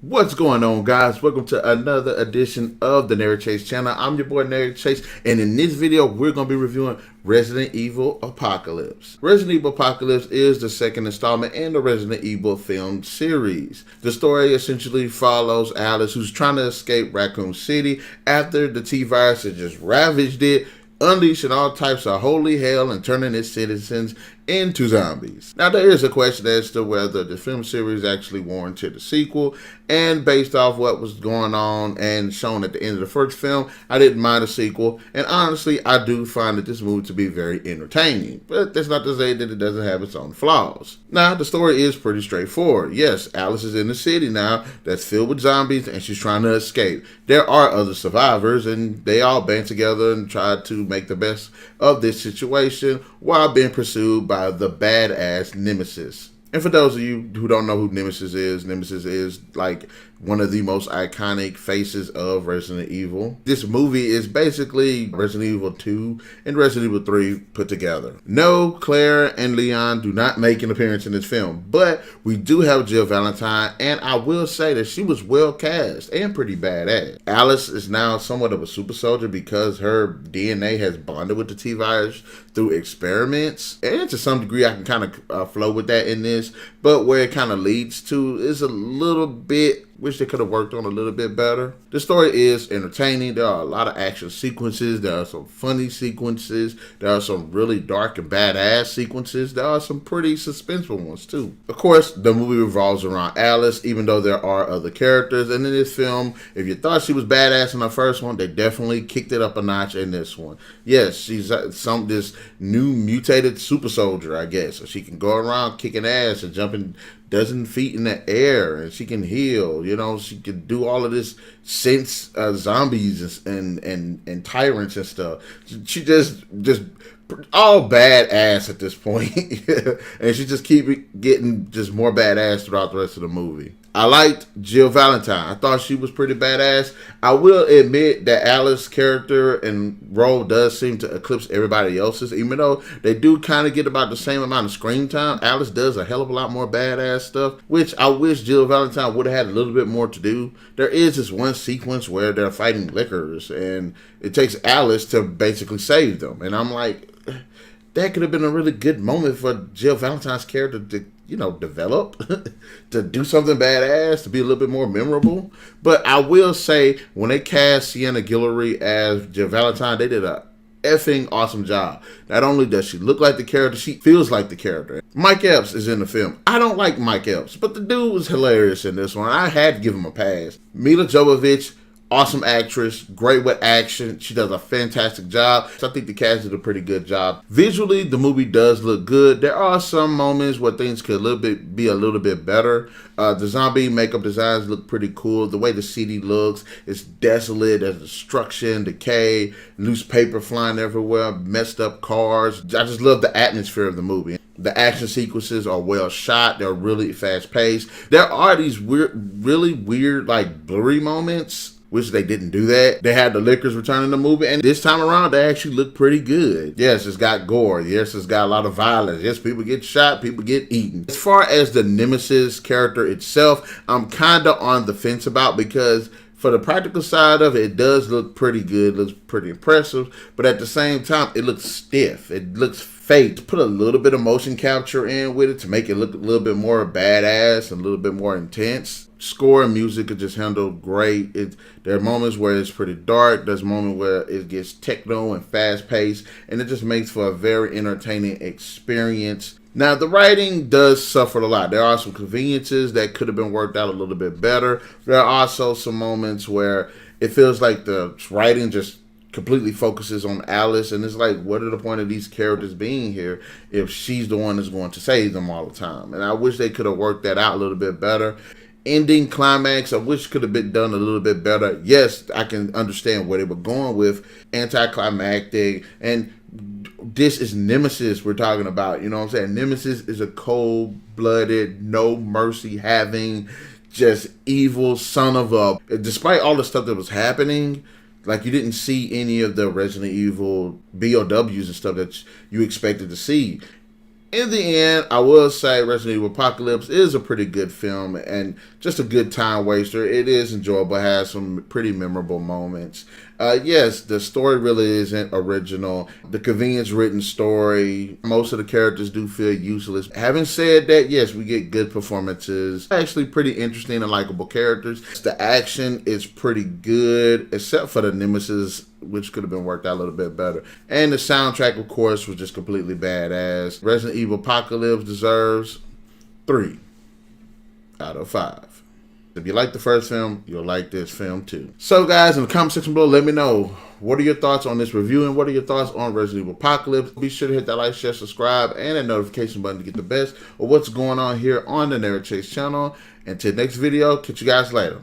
What's going on, guys? Welcome to another edition of the NarikChase channel. I'm your boy NarikChase, and in this video we're going to be reviewing Resident Evil Apocalypse. Resident Evil Apocalypse is the second installment in the Resident Evil film series. The story essentially follows Alice, who's trying to escape Raccoon City after the T-virus has just ravaged it, unleashing all types of holy hell and turning its citizens into zombies. Now, there is a question as to whether the film series actually warranted a sequel, and based off what was going on and shown at the end of the first film, I didn't mind a sequel, and honestly, I do find that this movie to be very entertaining, but that's not to say that it doesn't have its own flaws. Now, the story is pretty straightforward. Yes, Alice is in a city now that's filled with zombies, and she's trying to escape. There are other survivors, and they all band together and try to make the best of this situation while being pursued by the badass Nemesis. And for those of you who don't know who Nemesis is like one of the most iconic faces of Resident Evil. This movie is basically Resident Evil 2 and Resident Evil 3 put together. No, Claire and Leon do not make an appearance in this film, but we do have Jill Valentine, and I will say that she was well cast and pretty badass. Alice is now somewhat of a super soldier because her DNA has bonded with the T-virus through experiments, and to some degree I can kind of flow with that in this, but where it kind of leads to is a little bit, wish they could have worked on a little bit better. The story is entertaining. There are a lot of action sequences. There are some funny sequences. There are some really dark and badass sequences. There are some pretty suspenseful ones too. Of course, the movie revolves around Alice, even though there are other characters. And in this film, if you thought she was badass in the first one, they definitely kicked it up a notch in this one. Yes, she's this new mutated super soldier, I guess. So she can go around kicking ass and jumping dozen feet in the air, and she can heal. You know, she can do all of this since zombies and tyrants and stuff. She just all badass at this point. And she just keep getting just more badass throughout the rest of the movie. I liked Jill Valentine. I thought she was pretty badass. I will admit that Alice's character and role does seem to eclipse everybody else's, even though they do kind of get about the same amount of screen time. Alice does a hell of a lot more badass stuff, which I wish Jill Valentine would have had a little bit more to do. There is this one sequence where they're fighting lickers, and it takes Alice to basically save them. And I'm like, that could have been a really good moment for Jill Valentine's character to, you know, develop, to do something badass, to be a little bit more memorable. But I will say, when they cast Sienna Guillory as Jill Valentine, they did a effing awesome job. Not only does she look like the character, she feels like the character. Mike Epps is in the film. I don't like Mike Epps, but the dude was hilarious in this one. I had to give him a pass. Milla Jovovich, awesome actress, great with action. She does a fantastic job. So I think the cast did a pretty good job. Visually, the movie does look good. There are some moments where things could be a little bit better. The zombie makeup designs look pretty cool. The way the city looks, it's desolate. There's destruction, decay, loose paper flying everywhere, messed up cars. I just love the atmosphere of the movie. The action sequences are well shot. They're really fast paced. There are these really weird, like blurry moments, which they didn't do that. They had the lickers return in the movie, and this time around, they actually look pretty good. Yes, it's got gore. Yes, it's got a lot of violence. Yes, people get shot, people get eaten. As far as the Nemesis character itself, I'm kind of on the fence about, because for the practical side of it, it does look pretty good, looks pretty impressive, but at the same time, it looks stiff. It looks fake. Put a little bit of motion capture in with it to make it look a little bit more badass and a little bit more intense. Score and music are just handled great. There are moments where it's pretty dark. There's moments where it gets techno and fast paced, and it just makes for a very entertaining experience. Now, the writing does suffer a lot. There are some conveniences that could have been worked out a little bit better. There are also some moments where it feels like the writing just completely focuses on Alice, and it's like, what are the point of these characters being here if she's the one that's going to save them all the time? And I wish they could have worked that out a little bit better. Ending climax, I wish could have been done a little bit better. Yes, I can understand where they were going with anticlimactic, and this is Nemesis we're talking about. You know what I'm saying? Nemesis is a cold-blooded, no mercy having, just evil son of a. Despite all the stuff that was happening, like, you didn't see any of the Resident Evil BOWs and stuff that you expected to see. In the end, I will say Resident Evil Apocalypse is a pretty good film and just a good time waster. It is enjoyable, has some pretty memorable moments. Yes, the story really isn't original. The convenience written story, most of the characters do feel useless. Having said that, yes, we get good performances. Actually pretty interesting and likable characters. The action is pretty good, except for the Nemesis, which could have been worked out a little bit better. And the soundtrack, of course, was just completely badass. Resident Evil Apocalypse deserves 3 out of 5. If you like the first film, you'll like this film too. So guys, in the comment section below, let me know, what are your thoughts on this review and what are your thoughts on Resident Evil Apocalypse? Be sure to hit that like, share, subscribe, and that notification button to get the best of what's going on here on the NarikChase channel. Until next video, catch you guys later.